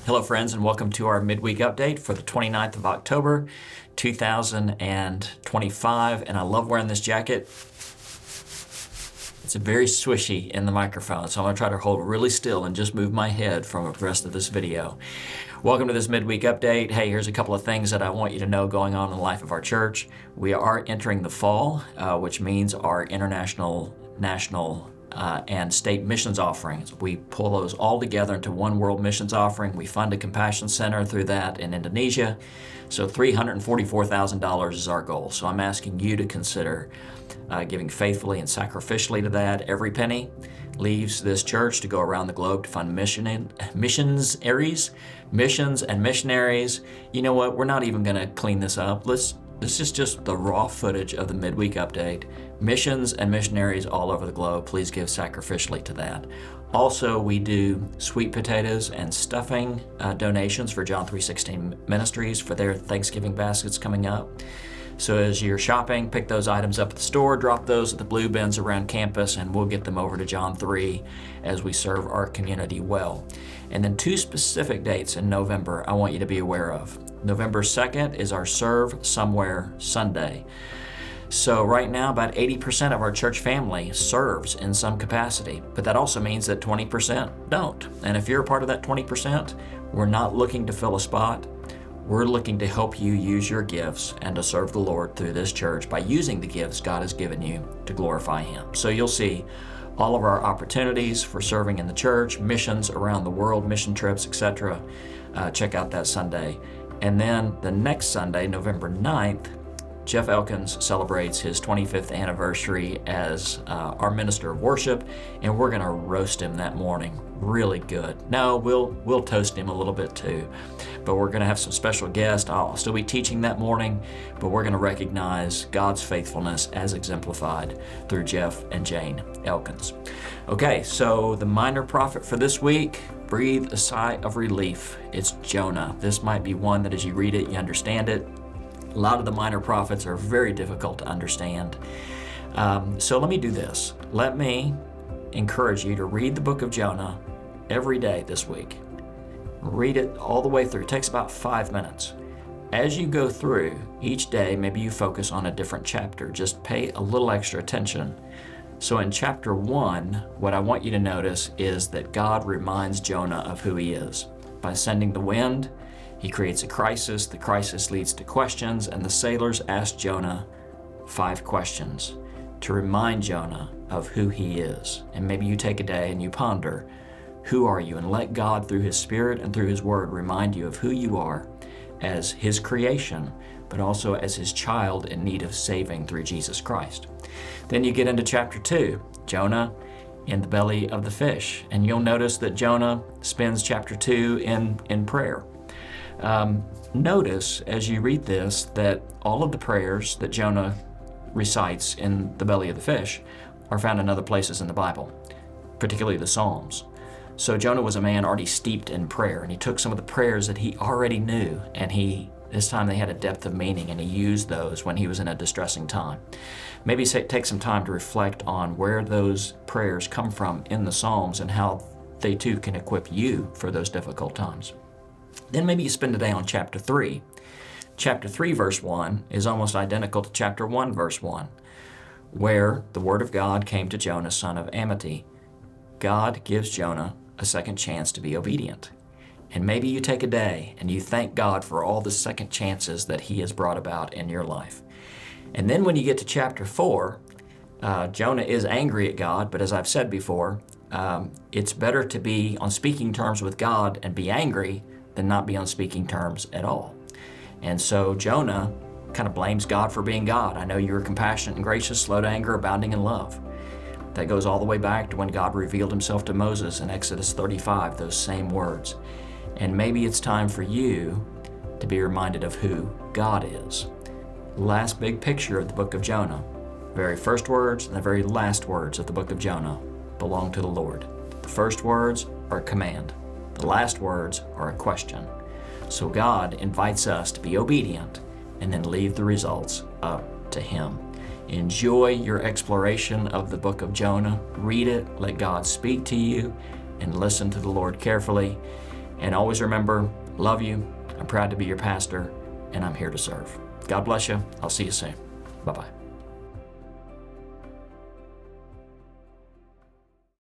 Hello, friends, and welcome to our midweek update for the 29th of October, 2025. And I love wearing this jacket. It's very swishy in the microphone, so I'm going to try to hold really still and just move my head from the rest of this video. Welcome to this midweek update. Hey, here's a couple of things that I want you to know going on in the life of our church. We are entering the fall, which means our international, national, and state missions offerings. We pull those all together into one world missions offering. We fund a compassion center through that in Indonesia. So $344,000 is our goal. So I'm asking you to consider giving faithfully and sacrificially to that. Every penny leaves this church to go around the globe to fund missions and missionaries. You know what? We're not even going to clean this up. This is just the raw footage of the midweek update. Missions and missionaries all over the globe. Please give sacrificially to that. Also, we do sweet potatoes and stuffing donations for John 3:16 Ministries for their Thanksgiving baskets coming up. So as you're shopping, pick those items up at the store, drop those at the blue bins around campus, and we'll get them over to John 3 as we serve our community well. And then two specific dates in November I want you to be aware of. November 2nd is our Serve Somewhere Sunday. So right now, about 80% of our church family serves in some capacity, but that also means that 20% don't. And if you're a part of that 20%, we're not looking to fill a spot. We're looking to help you use your gifts and to serve the Lord through this church by using the gifts God has given you to glorify Him. So you'll see all of our opportunities for serving in the church, missions around the world, mission trips, etc. Check out that Sunday. And then the next Sunday, November 9th, Jeff Elkins celebrates his 25th anniversary as our minister of worship, and we're going to roast him that morning really good. No, we'll toast him a little bit too, but we're going to have some special guests. I'll still be teaching that morning, but we're going to recognize God's faithfulness as exemplified through Jeff and Jane Elkins. Okay, so the minor prophet for this week, breathe a sigh of relief. It's Jonah. This might be one that as you read it, you understand it. A lot of the minor prophets are very difficult to understand. So let me do this. Let me encourage you to read the book of Jonah every day this week. Read it all the way through. It takes about 5 minutes. As you go through each day, maybe you focus on a different chapter. Just pay a little extra attention. So in chapter 1, what I want you to notice is that God reminds Jonah of who he is. By sending the wind, he creates a crisis. The crisis leads to questions, and the sailors ask Jonah 5 questions to remind Jonah of who he is. And maybe you take a day and you ponder, who are you? And let God, through His Spirit and through His Word, remind you of who you are as His creation, but also as His child in need of saving through Jesus Christ. Then you get into chapter 2, Jonah in the belly of the fish. And you'll notice that Jonah spends chapter 2 in prayer. Notice as you read this that all of the prayers that Jonah recites in the belly of the fish are found in other places in the Bible, particularly the Psalms. So Jonah was a man already steeped in prayer, and he took some of the prayers that he already knew, and this time they had a depth of meaning, and he used those when he was in a distressing time. Maybe take some time to reflect on where those prayers come from in the Psalms and how they too can equip you for those difficult times. Then maybe you spend a day on chapter 3. Chapter 3, verse 1 is almost identical to chapter 1, verse 1, where the word of God came to Jonah, son of Amittai. God gives Jonah a second chance to be obedient. And maybe you take a day and you thank God for all the second chances that He has brought about in your life. And then when you get to chapter 4, Jonah is angry at God, but as I've said before, it's better to be on speaking terms with God and be angry than not be on speaking terms at all. And so Jonah kind of blames God for being God. I know you are compassionate and gracious, slow to anger, abounding in love. That goes all the way back to when God revealed Himself to Moses in Exodus 35, those same words. And maybe it's time for you to be reminded of who God is. Last big picture of the book of Jonah. The very first words and the very last words of the book of Jonah belong to the Lord. The first words are a command. The last words are a question. So God invites us to be obedient and then leave the results up to Him. Enjoy your exploration of the book of Jonah. Read it, let God speak to you, and listen to the Lord carefully. And always remember, love you, I'm proud to be your pastor, and I'm here to serve. God bless you. I'll see you soon. Bye-bye.